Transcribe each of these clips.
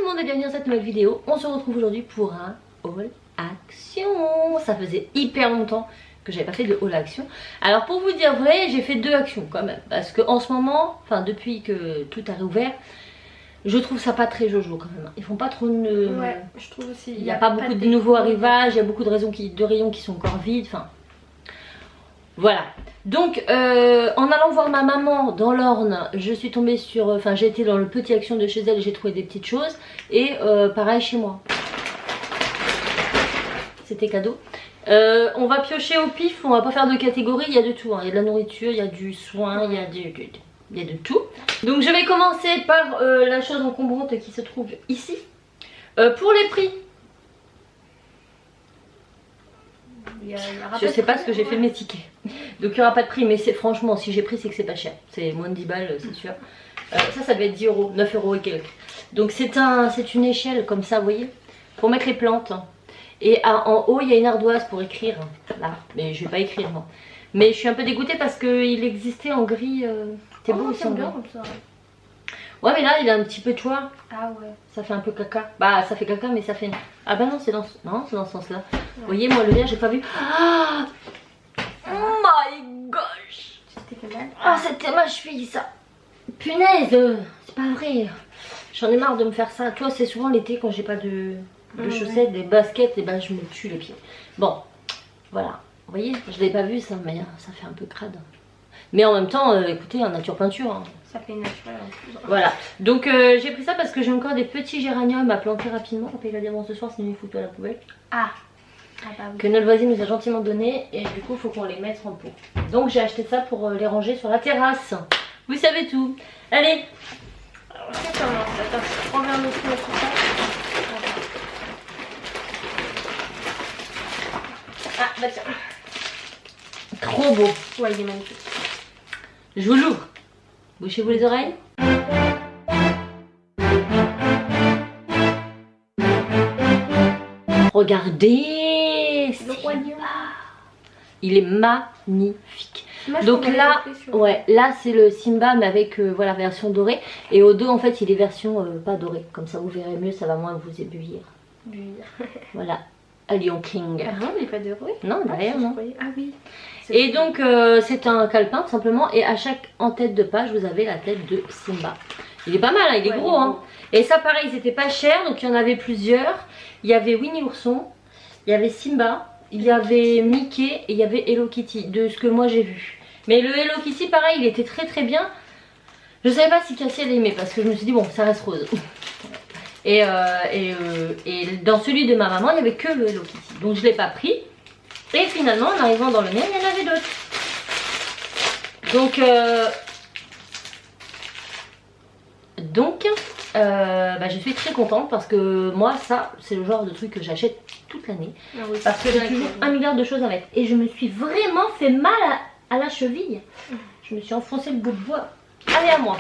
le monde et bienvenue dans cette nouvelle vidéo. On se retrouve aujourd'hui pour un haul action. Ça faisait hyper longtemps que j'avais pas fait de haul action. Alors pour vous dire vrai, j'ai fait 2 actions quand même. Parce que en ce moment, enfin depuis que tout a réouvert, je trouve ça pas très jojo quand même. Ils font pas trop de... Ouais, je trouve aussi. Il n'y a pas beaucoup de nouveaux arrivages, il y a beaucoup de rayons qui sont encore vides. Enfin, voilà. Donc en allant voir ma maman dans l'Orne, je suis tombée sur... Enfin j'ai été dans le petit action de chez elle et j'ai trouvé des petites choses. Et pareil chez moi. C'était cadeau. On va piocher au pif, on va pas faire de catégorie, il y a de tout. Hein. Il y a de la nourriture, il y a du soin, il y a de tout. Donc je vais commencer par la chose encombrante qui se trouve ici. Pour les prix. Je sais pas ce que j'ai fait de mes tickets. Donc il n'y aura pas de prix, mais c'est franchement, si j'ai pris, c'est que c'est pas cher. C'est moins de 10 balles, c'est sûr. Ça devait être 10 euros, 9 euros et quelques. Donc c'est une échelle comme ça, vous voyez, pour mettre les plantes. Et en haut, il y a une ardoise pour écrire. Là, mais je vais pas écrire, non. Mais je suis un peu dégoûtée parce qu'il existait en gris. C'est beau aussi en gris. Comme ça. Ouais, mais là, il a un petit peu, tu vois. Ah ouais. Ça fait un peu caca. Bah, ça fait caca, mais ça fait... Ah bah non, c'est dans ce sens-là. Ouais. Vous voyez, moi, le vert, j'ai pas vu. Ah, oh my gosh. C'était fait mal. Ah, c'était ma cheville, ça. Punaise, c'est pas vrai. J'en ai marre de me faire ça. Toi, c'est souvent l'été quand j'ai pas de chaussettes, des baskets, et ben je me tue les pieds. Bon, voilà. Vous voyez, je l'ai pas vu ça, mais ça fait un peu crade. Mais en même temps, écoutez, en nature peinture. Hein. Ça fait naturel en plus. Voilà. Donc j'ai pris ça parce que j'ai encore des petits géraniums à planter rapidement. On paye la diamant ce soir, sinon il faut tout à la poubelle. Ah bah oui. Que notre voisine nous a gentiment donné. Et du coup, il faut qu'on les mette en pot. Donc j'ai acheté ça pour les ranger sur la terrasse. Vous savez tout. Allez. Alors je commence. Attends, je prends un autre tout ça. Ah bah tiens. Trop beau. Ouais, il est magnifique. Je vous l'ouvre. Bouchez-vous les oreilles. Regardez. Le royaume. Il est magnifique. Donc là, ouais, là c'est le Simba mais avec voilà, version dorée. Et au dos en fait il est version pas dorée. Comme ça vous verrez mieux, ça va moins vous ébullir. Voilà, à Lion King. Ah non, il n'est pas doré. Non, derrière non. Ah oui. Et donc c'est un calepin tout simplement. Et à chaque en tête de page vous avez la tête de Simba. Il est pas mal, hein, il est gros. Hein. Et ça pareil, c'était pas cher, donc il y en avait plusieurs. Il y avait Winnie l'ourson, il y avait Simba, il y avait Mickey et il y avait Hello Kitty, de ce que moi j'ai vu. Mais le Hello Kitty pareil, il était très bien. Je savais pas si Cassie elle aimait parce que je me suis dit bon, ça reste rose. Et dans celui de ma maman, il n'y avait que le Hello Kitty. Donc je l'ai pas pris. Et finalement, en arrivant dans le mien, il y en avait d'autres. Donc bah, je suis très contente parce que moi, ça, c'est le genre de truc que j'achète toute l'année. Ah oui, parce que j'ai toujours 1 milliard de choses à mettre. Et je me suis vraiment fait mal à la cheville. Je me suis enfoncé le bout de bois. Allez, à moi.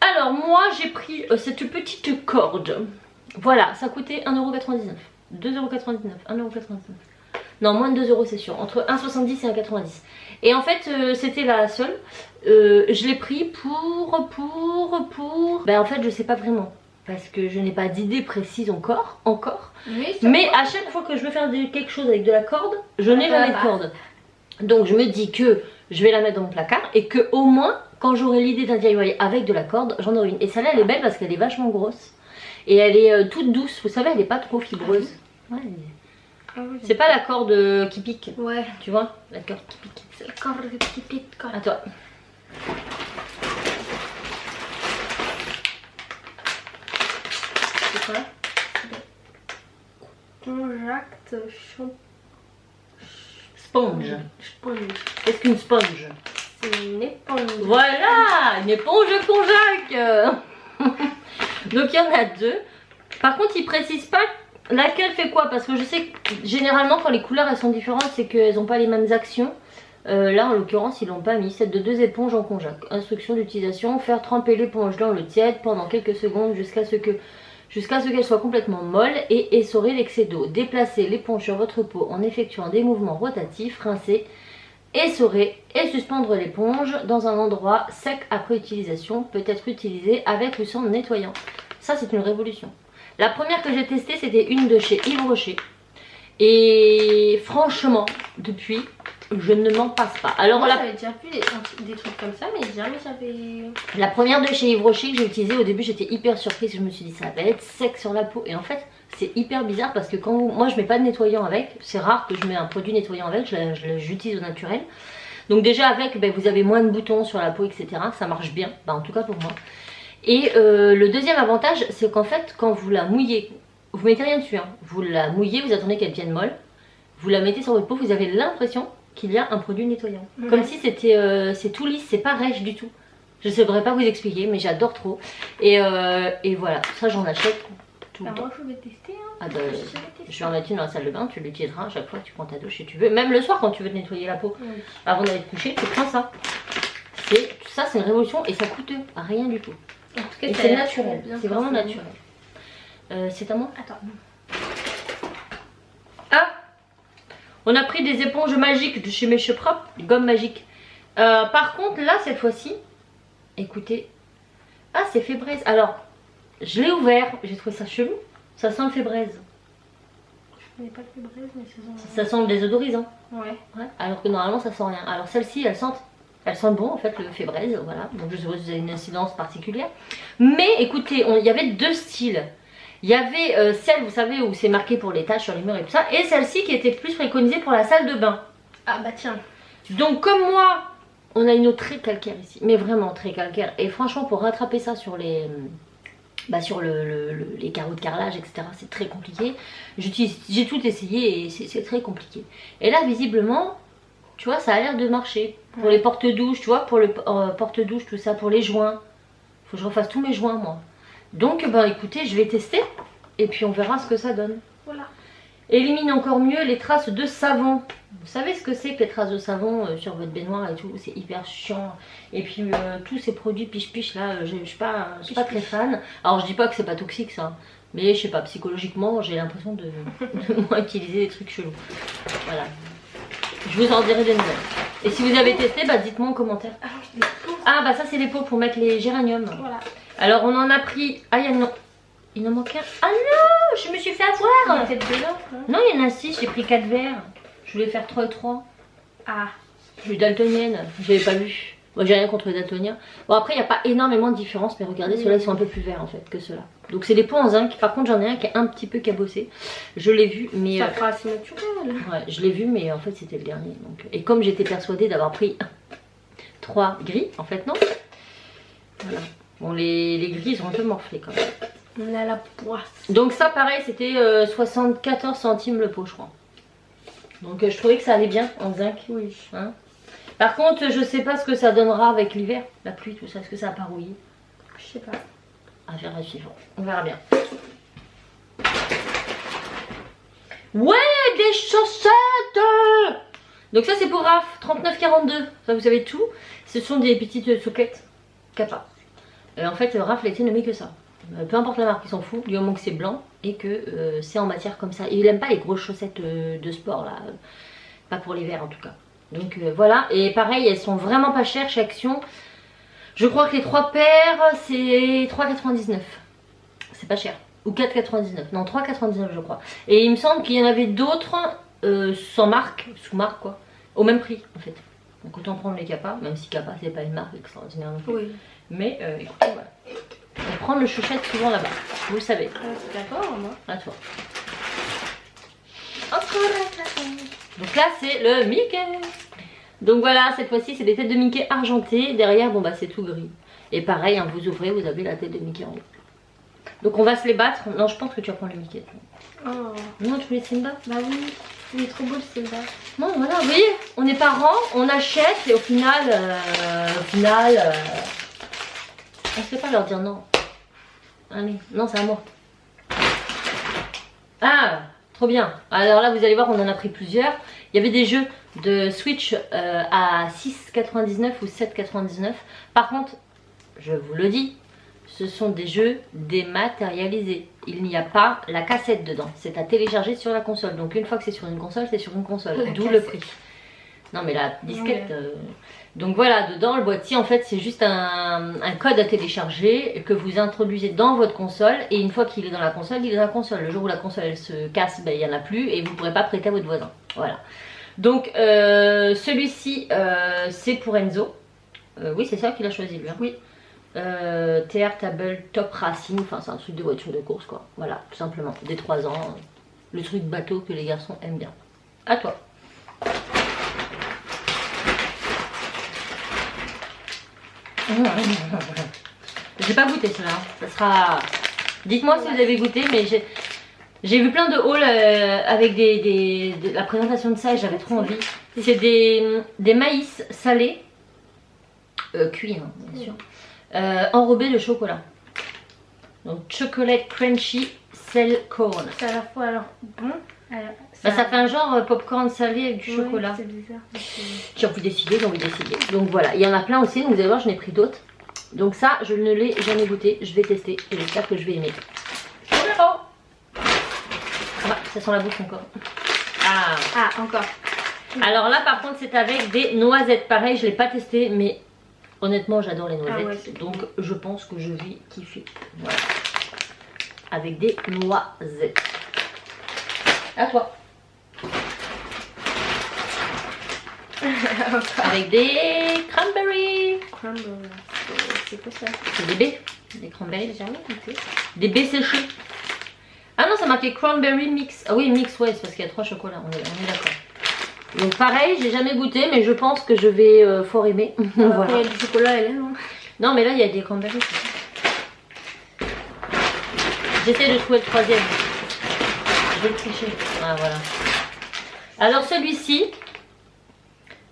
Alors, moi, j'ai pris cette petite corde. Voilà, ça coûtait 1,99€. 2,99€, 1,99€. Non, moins de 2 euros c'est sûr, entre 1,70 et 1,90. Et en fait c'était la seule. Je l'ai pris pour... Ben en fait je sais pas vraiment. Parce que je n'ai pas d'idée précise encore. Mais à chaque fois que je veux faire quelque chose avec de la corde, je n'ai jamais de corde. Donc je me dis que je vais la mettre dans mon placard. Et que au moins quand j'aurai l'idée d'un DIY avec de la corde, j'en aurai une. Et celle-là elle est belle parce qu'elle est vachement grosse. Et elle est toute douce, vous savez, elle n'est pas trop fibreuse. Ouais, c'est pas la corde qui pique. Ouais. Tu vois, la corde qui pique. C'est la corde qui pique. À toi. C'est quoi? Conjact Sponge. Qu'est-ce qu'une sponge? C'est une éponge. Voilà, une éponge Conjac. Donc il y en a 2. Par contre, ils précisent pas laquelle fait quoi, parce que je sais que généralement quand les couleurs elles sont différentes c'est qu'elles n'ont pas les mêmes actions. Là en l'occurrence ils l'ont pas mis. Set de 2 éponges en Conjac. Instruction d'utilisation: faire tremper l'éponge dans l'eau tiède pendant quelques secondes jusqu'à ce qu'elle soit complètement molle et essorer l'excès d'eau. Déplacez l'éponge sur votre peau en effectuant des mouvements rotatifs, rincer, essorer et suspendre l'éponge dans un endroit sec après utilisation. Peut être utilisé avec le sang nettoyant. Ça c'est une révolution. La première que j'ai testée c'était une de chez Yves Rocher. Et franchement, depuis, je ne m'en passe pas. Alors moi j'avais déjà vu des trucs comme ça, mais jamais j'avais... La première de chez Yves Rocher que j'ai utilisée, au début j'étais hyper surprise. Je me suis dit ça va être sec sur la peau. Et en fait c'est hyper bizarre parce que quand moi je mets pas de nettoyant avec. C'est rare que je mets un produit nettoyant avec, j'utilise au naturel. Donc déjà avec, ben, vous avez moins de boutons sur la peau, etc. Ça marche bien, ben, en tout cas pour moi. Et le deuxième avantage, c'est qu'en fait quand vous la mouillez, vous mettez rien dessus, hein. Vous la mouillez, vous attendez qu'elle devienne molle. Vous la mettez sur votre peau, vous avez l'impression qu'il y a un produit nettoyant. Ouais. Comme si c'était c'est tout lisse, c'est pas rêche du tout. Je ne saurais pas vous expliquer, mais j'adore trop. Et voilà, ça j'en achète tout le temps. Moi je vais tester. Hein. Ah bah, je vais en mettre une dans la salle de bain, tu l'utiliseras à chaque fois que tu prends ta douche si tu veux. Même le soir quand tu veux te nettoyer la peau. Oui. Avant d'aller te coucher, tu prends ça. Ça c'est une révolution et ça coûte rien du tout. En tout cas, c'est naturel, c'est vraiment naturel. C'est à moi? Attends. Ah! On a pris des éponges magiques de chez Mes Cheveux Propres, des gommes magiques. Par contre, là, cette fois-ci, écoutez. Ah, c'est fait braise. Alors, je l'ai ouvert, j'ai trouvé ça chelou. Ça sent le fait braise. Je connais pas le fait braise, mais ça sent le désodorisant. Ouais. Alors que normalement, ça sent rien. Alors, celle-ci, elle sent bon, en fait, le fait braise. Voilà. Donc, je sais pas si vous avez une incidence particulière. Mais écoutez, il y avait deux styles. Il y avait celle, vous savez, où c'est marqué pour les taches sur les murs et tout ça. Et celle-ci qui était plus préconisée pour la salle de bain. Ah bah tiens. Donc comme moi, on a une eau très calcaire ici. Mais vraiment très calcaire. Et franchement, pour rattraper ça sur les... les carreaux de carrelage, etc. C'est très compliqué. J'ai tout essayé et c'est très compliqué. Et là, visiblement, tu vois, ça a l'air de marcher. Pour les porte-douches, tu vois, pour le porte-douche, tout ça, pour les joints. Faut que je refasse tous mes joints, moi. Donc, ben écoutez, je vais tester et puis on verra ce que ça donne. Voilà. Élimine encore mieux les traces de savon. Vous savez ce que c'est que les traces de savon sur votre baignoire et tout, c'est hyper chiant. Et puis tous ces produits piche-piche là, je suis pas très fan. Alors je dis pas que c'est pas toxique ça, mais je sais pas, psychologiquement j'ai l'impression de moins utiliser des trucs chelous. Voilà. Je vous en dirai des nouvelles. Et si vous avez testé, bah dites-moi en commentaire. Ah bah ça c'est les pots pour mettre les géraniums. Voilà. Alors on en a pris... Ah il en manque un. Ah non, je me suis fait avoir. Il y a peut-être 2 offres. Hein. Non, il y en a 6, j'ai pris 4 verres. Je voulais faire 3 et 3. Ah. Je suis daltonienne, j'avais pas vu. Moi j'ai rien contre les daltoniens. Bon après il n'y a pas énormément de différence, mais regardez, ceux-là ils sont un peu plus verts en fait que ceux-là. Donc c'est des pots en zinc. Par contre j'en ai un qui est un petit peu cabossé. Je l'ai vu, mais... Ça fera assez naturel. Ouais, je l'ai vu, mais en fait c'était le dernier. Donc... Et comme j'étais persuadée d'avoir pris 3 gris, en fait non. Voilà. Bon les gris ils sont un peu morflés quand même. On a la poisse. Donc ça pareil c'était 74 centimes le pot je crois. Donc je trouvais que ça allait bien en zinc. Oui. Hein. Par contre je sais pas ce que ça donnera avec l'hiver, la pluie, tout ça. Est-ce que ça va pas rouiller? Je sais pas. Affaire à suivre. On verra bien. Ouais, des chaussettes. Donc ça c'est pour Raph, 39,42. Ça vous savez tout. Ce sont des petites souquettes Kappa. En fait Raph l'été ne met que ça. Peu importe la marque, il s'en fout, du moment que c'est blanc et que c'est en matière comme ça. Il aime pas les grosses chaussettes de sport là, pas pour l'hiver en tout cas. Donc voilà, et pareil, elles sont vraiment pas chères chez Action. Je crois que les 3 paires c'est 3,99. C'est pas cher. Ou 4,99. Non, 3,99 je crois. Et il me semble qu'il y en avait d'autres sans marque, sous marque quoi, au même prix en fait. Donc autant prendre les Kappa, même si Kappa c'est pas une marque extraordinaire non plus. Oui. Mais écoutez, voilà. On prend le chaussette souvent là-bas, vous le savez. C'est d'accord, moi. À toi. Donc là c'est le Mickey. Donc voilà, cette fois-ci c'est des têtes de Mickey argentées. Derrière, bon bah c'est tout gris. Et pareil, hein, vous ouvrez, vous avez la tête de Mickey en haut. Donc on va se les battre. Non, je pense que tu vas prendre le Mickey. Oh. Non, tu voulais Simba? Bah oui, il est trop beau le Simba. Bon voilà, vous voyez, on est parents, on achète et au final, on ne sait pas leur dire non. Allez, non c'est à moi. Ah, trop bien. Alors là vous allez voir, on en a pris plusieurs. Il y avait des jeux de Switch à 6,99 ou 7,99. Par contre, je vous le dis, ce sont des jeux dématérialisés. Il n'y a pas la cassette dedans. C'est à télécharger sur la console. Donc une fois que c'est sur une console, c'est sur une console. D'où le prix. Non mais la disquette. Donc voilà, dedans le boîtier en fait c'est juste un code à télécharger que vous introduisez dans votre console et une fois qu'il est dans la console, il est dans la console. Le jour où la console elle se casse, ben, il n'y en a plus et vous ne pourrez pas prêter à votre voisin. Voilà. Donc celui-ci c'est pour Enzo. Oui c'est ça qu'il a choisi lui. Hein. Oui. TR Table Top Racing, enfin c'est un truc de voiture de course quoi. Voilà, tout simplement. Des 3 ans, le truc bateau que les garçons aiment bien. À toi. J'ai pas goûté cela, ça sera... Dites-moi si vous avez goûté, mais j'ai vu plein de hauls avec la présentation de ça et j'avais trop envie. C'est des maïs salés, cuits hein, bien sûr, enrobés de chocolat. Donc chocolate crunchy cell corn. C'est à la fois alors bon. Alors, ça fait un genre popcorn salé avec du chocolat. C'est bizarre. J'ai envie d'essayer, j'ai envie d'essayer. Donc voilà, il y en a plein aussi, donc vous allez voir, j'en ai pris d'autres. Donc ça, je ne l'ai jamais goûté, je vais tester et j'espère que je vais aimer. Ah, ça sent la bouche encore. Ah, encore. Alors là par contre c'est avec des noisettes. Pareil, je ne l'ai pas testé, mais honnêtement j'adore les noisettes. Ouais, donc je pense que je vais kiffer. Voilà. Avec des noisettes. À toi. Avec des cranberries. C'est quoi ça? C'est des baies. Des cranberries. J'ai jamais goûté. Des baies séchées. Ah non, ça marqué cranberry mix. Ah oui, mix, ouais, c'est parce qu'il y a 3 chocolats. On est d'accord. Donc pareil, j'ai jamais goûté, mais je pense que je vais fort aimer. Voilà. Il y a du chocolat et là, non? Non, mais là, il y a des cranberries. J'essaie de trouver le troisième. Je vais le tricher. Ah, voilà. Alors celui-ci,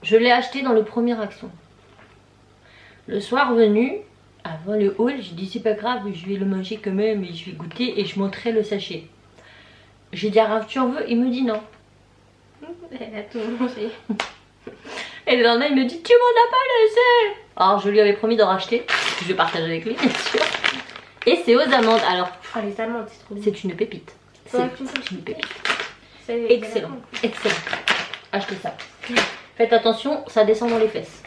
je l'ai acheté dans le premier Action. Le soir venu, avant le haul, j'ai dit c'est pas grave, je vais le manger quand même et je vais goûter et je montrerai le sachet. J'ai dit à Raph, tu en veux? Il me dit non. Elle a tout mangé. Et le lendemain il me dit tu m'en as pas laissé. Alors je lui avais promis d'en racheter, je vais partager avec lui bien sûr. Et c'est aux amandes. Alors Ah, les amandes, c'est trop bon. c'est une pépite. C'est une pépite. Excellent, excellent. Achetez ça. Faites attention, ça descend dans les fesses.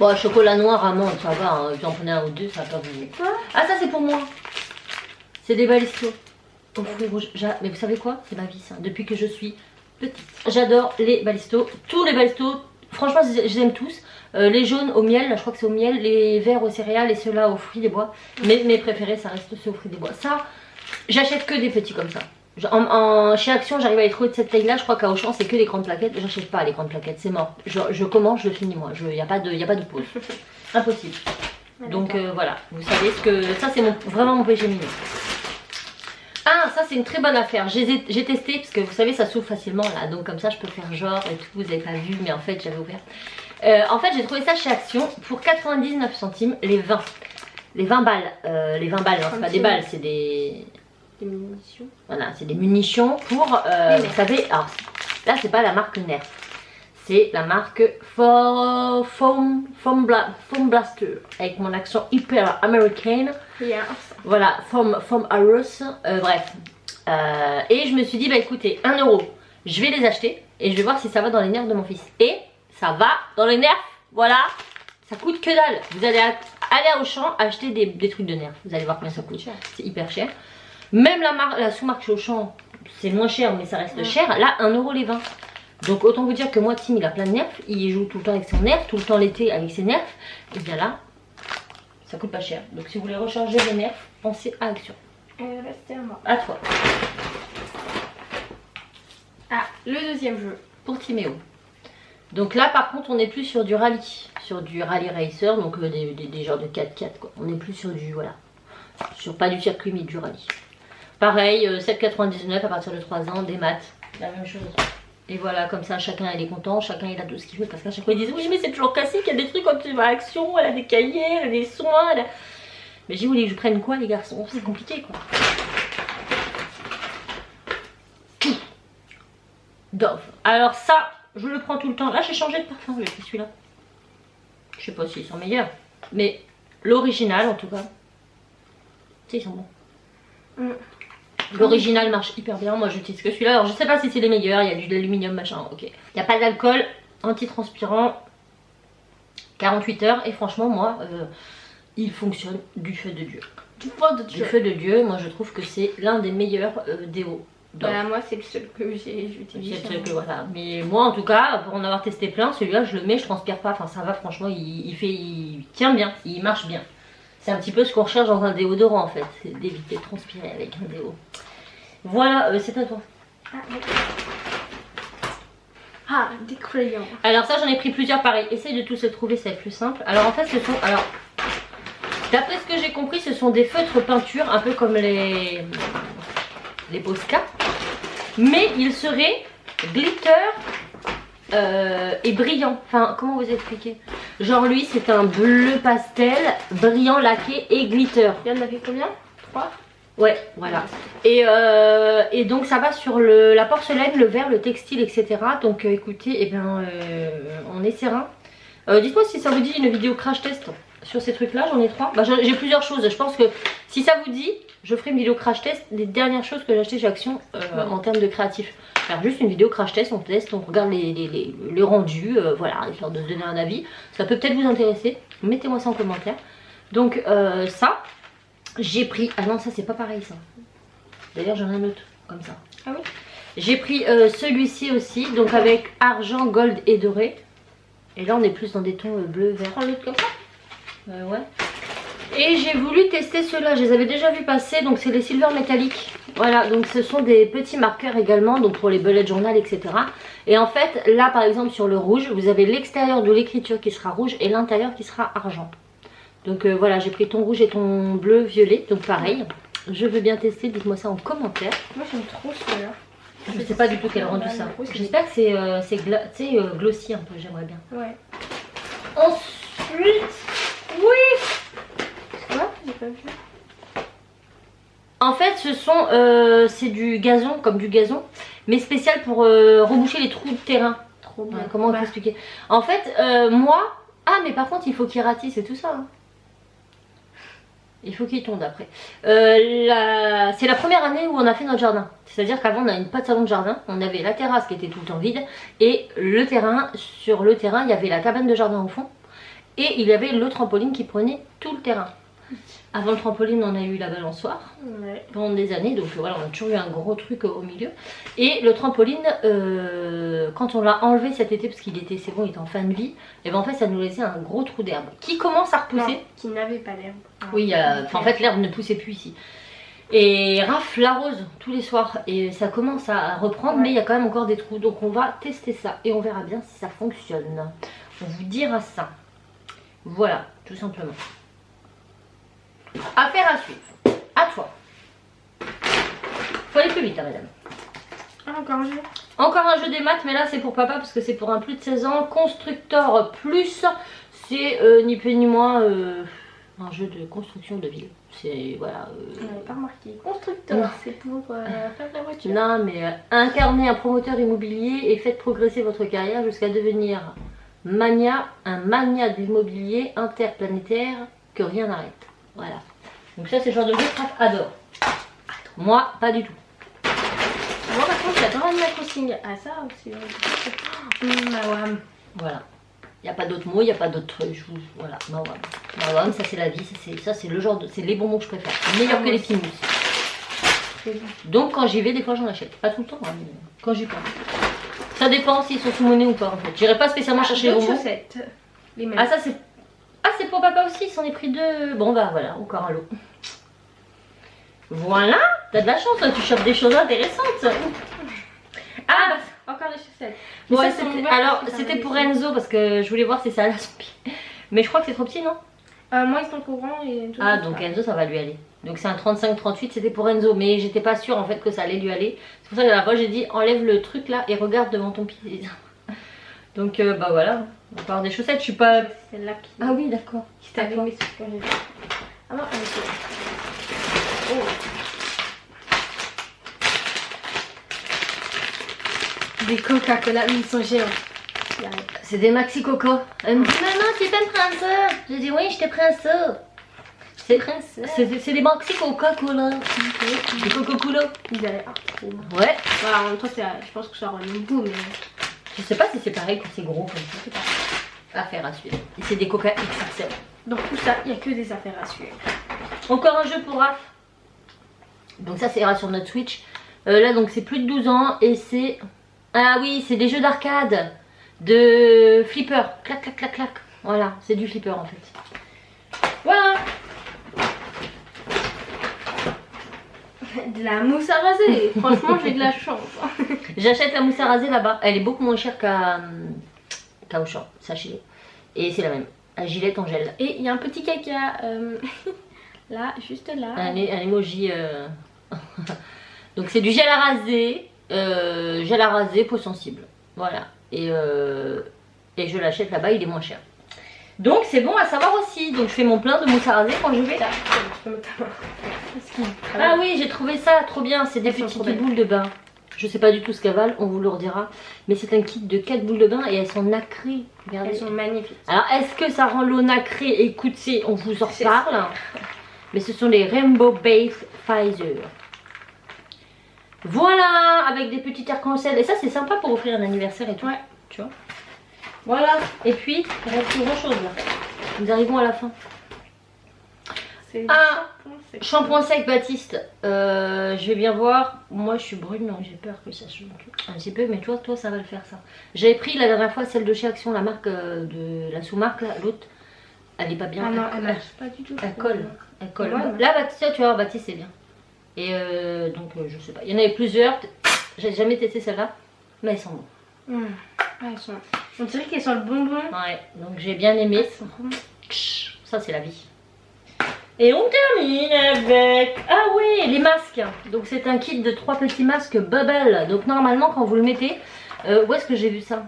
Bon, chocolat noir, amande, ça va, hein. J'en prenais un ou deux, ça va pas vous. Quoi? Ah, ça c'est pour moi. C'est des balistos aux fruits rouges. Mais vous savez quoi? C'est ma vie ça, depuis que je suis petite. J'adore les balistos, tous les balistos. Franchement, je les aime tous. Les jaunes au miel, là, je crois que c'est au miel. Les verts aux céréales et ceux-là aux fruits des bois. Mais mes préférés, ça reste ceux aux fruits des bois. Ça, j'achète que des petits comme ça. Chez Action, j'arrive à les trouver de cette taille-là. Je crois qu'à Auchan, c'est que des grandes plaquettes. J'achète pas les grandes plaquettes, c'est mort. Je commence, je finis moi. Il n'y a pas de pause. Impossible. Donc voilà, vous savez ce que... Ça, c'est vraiment mon péché mignon. Ah, ça, c'est une très bonne affaire. J'ai testé, parce que vous savez, ça s'ouvre facilement là. Donc comme ça, je peux faire genre et tout. Vous n'avez pas vu, mais en fait, j'avais ouvert. En fait, j'ai trouvé ça chez Action pour 99 centimes, les 20. Les 20 balles. Les 20 balles, non, c'est pas des balles, c'est des... Des munitions. Voilà, c'est des munitions pour, vous savez, alors là c'est pas la marque Nerf, c'est la marque Foam Blaster, avec mon accent hyper américaine. Yes. Voilà, Foam Arrows, bref. Et je me suis dit, bah écoutez, 1 €, je vais les acheter et je vais voir si ça va dans les nerfs de mon fils. Et ça va dans les nerfs, voilà, ça coûte que dalle. Vous allez aller à Auchan acheter des trucs de nerfs, vous allez voir combien ça coûte, c'est hyper cher. Même la sous-marque chez Auchan, c'est moins cher mais ça reste cher. Là, 1 € les 20. Donc autant vous dire que moi, Tim, il a plein de nerfs. Il joue tout le temps avec son nerf, tout le temps l'été avec ses nerfs. Et bien là, ça coûte pas cher. Donc si vous voulez recharger les nerfs, pensez à Action. Restez à moi. À toi. Ah, le deuxième jeu. Pour Timéo. Donc là, par contre, on n'est plus sur du rallye. Sur du rallye racer, donc des genres de 4x4 quoi. On n'est plus sur du, voilà. Sur pas du circuit mais du rallye. Pareil, 7,99 à partir de 3 ans, des maths, la même chose. Et voilà, comme ça, chacun il est content, chacun il a tout ce qu'il veut. Parce qu'à chaque fois ils disent, oui mais c'est toujours classique, il y a des trucs quand tu vas à Action, elle a des cahiers, elle a des soins. Elle a... Mais j'ai voulu que je prenne quoi les garçons? C'est compliqué quoi. Dove. Alors ça, je le prends tout le temps. Là j'ai changé de parfum, j'ai pris celui-là. Je sais pas s'ils sont meilleurs. Mais l'original en tout cas. Tu sais, ils sont bons. L'original marche hyper bien, moi j'utilise que celui-là. Alors je sais pas si c'est les meilleurs, il y a du aluminium machin, ok. Il n'y a pas d'alcool, antitranspirant, 48 heures et franchement moi il fonctionne du feu de Dieu. Du feu de Dieu. Du feu de Dieu, moi je trouve que c'est l'un des meilleurs déos. Voilà, moi c'est le seul que j'utilise. Voilà. Mais moi en tout cas, pour en avoir testé plein, celui-là je le mets, je transpire pas, enfin ça va franchement, il tient bien, il marche bien. C'est un petit peu ce qu'on recherche dans un déodorant en fait, c'est d'éviter de transpirer avec un déo. Voilà, c'est à toi. Ah, des crayons. Alors ça j'en ai pris plusieurs pareils, essaye de tous les trouver, c'est plus simple. Alors en fait ce sont, alors d'après ce que j'ai compris, ce sont des feutres peinture, un peu comme les Posca. Mais ils seraient glitter et brillant. Enfin, comment vous expliquer? Genre lui, c'est un bleu pastel, brillant, laqué et glitter. Il y en avait combien? 3? Ouais, voilà. Et donc ça va sur la porcelaine, le verre, le textile, etc. Donc écoutez, eh ben, on est serein. Dites-moi si ça vous dit une vidéo crash test sur ces trucs là, j'en ai 3. Bah, j'ai plusieurs choses, je pense que si ça vous dit, je ferai une vidéo crash test des dernières choses que j'ai achetées chez Action en termes de créatif. Alors juste une vidéo crash test, on teste, on regarde les rendus, voilà, histoire de se donner un avis. Ça peut peut-être vous intéresser, mettez-moi ça en commentaire. Donc ça, j'ai pris, ah non ça c'est pas pareil ça. D'ailleurs j'en ai un autre comme ça. Ah oui. J'ai pris celui-ci aussi, donc avec argent, gold et doré. Et là on est plus dans des tons bleu, vert. Prends l'autre comme ça. Ouais. Et j'ai voulu tester ceux-là, je les avais déjà vus passer, donc c'est les silver métalliques. Voilà, donc ce sont des petits marqueurs également, donc pour les bullet journal, etc. Et en fait, là par exemple sur le rouge, vous avez l'extérieur de l'écriture qui sera rouge et l'intérieur qui sera argent. Donc voilà, j'ai pris ton rouge et ton bleu violet, donc pareil. Je veux bien tester, dites-moi ça en commentaire. Moi j'aime trop celui-là. Je sais pas du tout quel rendu ça. J'espère que c'est glossy un peu, j'aimerais bien. Ouais. Ensuite, oui. Quoi? J'ai pas vu. En fait, c'est du gazon, comme du gazon, mais spécial pour reboucher les trous de terrain. Trop bien. Comment on peut expliquer? En fait, moi, ah mais par contre, il faut qu'il ratisse et tout ça. Hein. Il faut qu'il tombe après. C'est la première année où on a fait notre jardin. C'est-à-dire qu'avant on n'avait pas de salon de jardin. On avait la terrasse qui était tout le temps vide. Et le terrain, sur le terrain, il y avait la cabane de jardin au fond. Et il y avait le trampoline qui prenait tout le terrain. Avant le trampoline, on a eu la balançoire pendant des années. Donc voilà, on a toujours eu un gros truc au milieu. Et le trampoline, quand on l'a enlevé cet été, parce qu'il était, c'est bon, il était en fin de vie, et ben en fait ça nous laissait un gros trou d'herbe qui commence à repousser. Non, qui n'avait pas d'herbe. Oui, en fait l'herbe ne poussait plus ici. Et Raph l'arrose tous les soirs et ça commence à reprendre, mais il y a quand même encore des trous. Donc on va tester ça et on verra bien si ça fonctionne. On vous dira ça. Voilà, tout simplement. Affaire à suivre. À toi. Faut aller plus vite, hein, madame. Ah, encore un jeu. Encore un jeu des maths, mais là c'est pour papa parce que c'est pour un plus de 16 ans. Constructeur plus, c'est ni plus ni moins un jeu de construction de ville. C'est voilà. On n'avait pas remarqué. Constructeur, c'est pour faire de la voiture. Non, mais incarnez un promoteur immobilier et faites progresser votre carrière jusqu'à devenir un mania de l'immobilier interplanétaire que rien n'arrête. Voilà. Donc ça c'est le genre de jeu que Raph adore. Moi, pas du tout. Moi par contre j'adore Animal Crossing. Ah ça aussi. Mawam. Voilà. Il n'y a pas d'autres mots, il n'y a pas d'autres trucs. Voilà, Mawam. Mawam, ça c'est la vie, ça c'est le genre de. C'est les bonbons que je préfère. Meilleur que les petits mousses. Donc quand j'y vais, des fois j'en achète. Pas tout le temps, hein, mais quand j'y pense. Ça dépend s'ils sont sous monnaie ou pas en fait. J'irai pas spécialement chercher les bonbons. Chaussettes. Les mêmes. Ah ça c'est. Ah c'est pour papa aussi, il s'en est pris 2. Bon bah voilà, encore un lot. Voilà, t'as de la chance, là, tu chopes des choses intéressantes. Ah bah, encore des chaussettes. Ouais, alors c'était pour Enzo parce que je voulais voir si ça allait à son pied. Mais je crois que c'est trop petit, non? Moi ils sont courants et tout. Ah donc Enzo ça va lui aller. Donc c'est un 35-38, c'était pour Enzo. Mais j'étais pas sûre en fait que ça allait lui aller. C'est pour ça que la dernière fois j'ai dit enlève le truc là et regarde devant ton pied. Donc bah voilà, on va avoir des chaussettes, je suis pas... C'est celle-là qui... Ah oui d'accord. Qui t'avait mis sur le... Ah non, elle était... Oh. Des Coca-Cola, mais ils sont géants. C'est des Maxi Coco. Elle me dit maman tu peux me prendre ça? J'ai dit oui je te prends ça. C'est des Maxi Coca-Cola. Des Coca-Cola. Ils avaient trop. Ouais. Voilà, en même temps, je pense que ça aura le même goût, mais. Je sais pas si c'est pareil quand c'est gros comme ça. C'est pas affaire à suivre. Et c'est des Coca XXL. Donc tout ça, il n'y a que des affaires à suivre. Encore un jeu pour Raph. Donc ça, c'est ira sur notre Switch. Là, donc c'est plus de 12 ans et c'est... Ah oui, c'est des jeux d'arcade de flipper. Clac, clac, clac, clac. Voilà, c'est du flipper en fait. Voilà. De la mousse à raser. Franchement, j'ai de la chance. J'achète la mousse à raser là-bas. Elle est beaucoup moins chère qu'à Auchan, sachez-le. Et c'est la même. À Gillette en gel. Et il y a un petit caca là, juste là. Un emoji. Donc c'est du gel à raser, peau sensible. Voilà. Et je l'achète là-bas, il est moins cher. Donc c'est bon à savoir aussi. Donc je fais mon plein de mousse à raser quand je vais. Ah oui, j'ai trouvé ça trop bien. C'est des petites boules de bain. Je sais pas du tout ce qu'elles valent, on vous le redira. Mais c'est un kit de 4 boules de bain et elles sont nacrées. Regardez. Elles sont magnifiques. Alors est-ce que ça rend l'eau nacrée? Écoutez, on vous en reparle. Mais ce sont les Rainbow Base Pfizer. Voilà, avec des petits arcs-en-ciel. Et ça c'est sympa pour offrir un anniversaire et tout. Ouais. Tu vois. Voilà. Et puis, il reste plus grand chose là. Nous arrivons à la fin. Ah, shampoing sec Baptiste. Je vais bien voir. Moi je suis brune donc j'ai peur que ça se un petit peu. Mais toi ça va le faire ça. J'avais pris la dernière fois celle de chez Action, la marque de la sous-marque là. L'autre elle est pas bien. Ah non, elle marche pas du tout. Elle colle. Elle colle. Ouais, là Baptiste, tu vois, Baptiste c'est bien. Et donc je sais pas. Il y en avait plusieurs. J'ai jamais testé celle-là. Mais elles sont bonnes. Ah, elles sont... On dirait qu'elles sont le bonbon. Ouais, donc j'ai bien aimé. Ça c'est la vie. Et on termine avec... Ah oui, les masques. Donc c'est un kit de 3 petits masques Bubble. Donc normalement quand vous le mettez... où est-ce que j'ai vu ça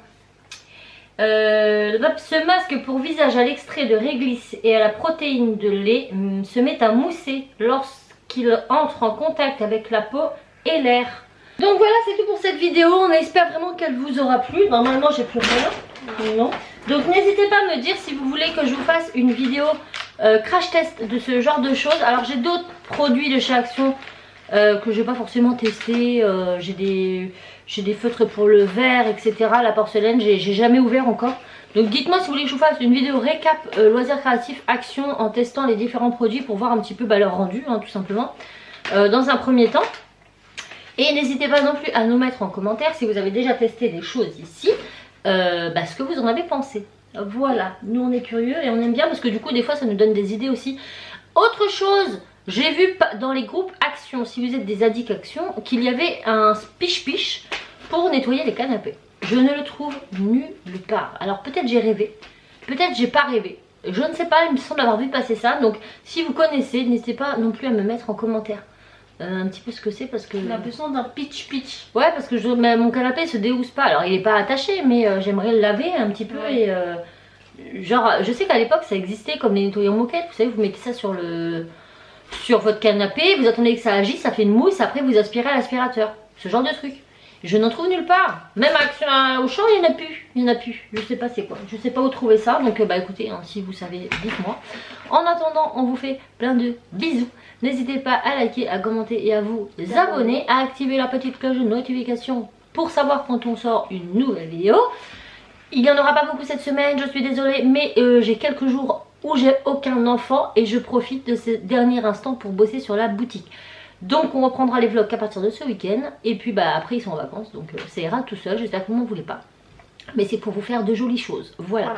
ce masque pour visage à l'extrait de réglisse et à la protéine de lait se met à mousser lorsqu'il entre en contact avec la peau et l'air. Donc voilà, c'est tout pour cette vidéo. On espère vraiment qu'elle vous aura plu. Normalement j'ai plus rien. Non. Donc n'hésitez pas à me dire si vous voulez que je vous fasse une vidéo crash test de ce genre de choses. Alors j'ai d'autres produits de chez Action que je vais pas forcément tester. J'ai des feutres pour le verre, etc. La porcelaine, j'ai jamais ouvert encore. Donc dites-moi si vous voulez que je vous fasse une vidéo récap loisirs créatifs Action en testant les différents produits pour voir un petit peu leur rendu, hein, tout simplement. Dans un premier temps. Et n'hésitez pas non plus à nous mettre en commentaire si vous avez déjà testé des choses ici, ce que vous en avez pensé. Voilà, nous on est curieux et on aime bien parce que du coup des fois ça nous donne des idées aussi. Autre chose, j'ai vu dans les groupes Action, si vous êtes des addicts Action, qu'il y avait un piche-piche pour nettoyer les canapés. Je ne le trouve nulle part. Alors peut-être j'ai rêvé, peut-être j'ai pas rêvé. Je ne sais pas, il me semble avoir vu passer ça. Donc si vous connaissez, n'hésitez pas non plus à me mettre en commentaire un petit peu ce que c'est parce que... On a besoin d'un pitch. Ouais, parce que mon canapé se déhousse pas. Alors il est pas attaché mais j'aimerais le laver un petit peu. Ouais. Et genre je sais qu'à l'époque ça existait comme les nettoyants moquettes. Vous savez, vous mettez ça sur votre canapé, vous attendez que ça agisse, ça fait une mousse, après vous aspirez à l'aspirateur. Ce genre de truc. Je n'en trouve nulle part. Même au champ il n'y en a plus. Il n'y en a plus. Je sais pas c'est quoi. Je sais pas où trouver ça. Donc écoutez, hein, si vous savez, dites-moi. En attendant, on vous fait plein de bisous. N'hésitez pas à liker, à commenter et à vous abonner, à activer la petite cloche de notification pour savoir quand on sort une nouvelle vidéo. Il n'y en aura pas beaucoup cette semaine, je suis désolée, mais j'ai quelques jours où j'ai aucun enfant et je profite de ces derniers instants pour bosser sur la boutique. Donc on reprendra les vlogs qu'à partir de ce week-end et puis après ils sont en vacances donc ça ira tout seul, j'espère que vous m'en voulez pas. Mais c'est pour vous faire de jolies choses, voilà.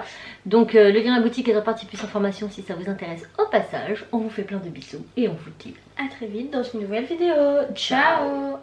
Donc le lien à la boutique est dans la partie plus information si ça vous intéresse au passage. On vous fait plein de bisous et on vous dit à très vite dans une nouvelle vidéo. Ciao.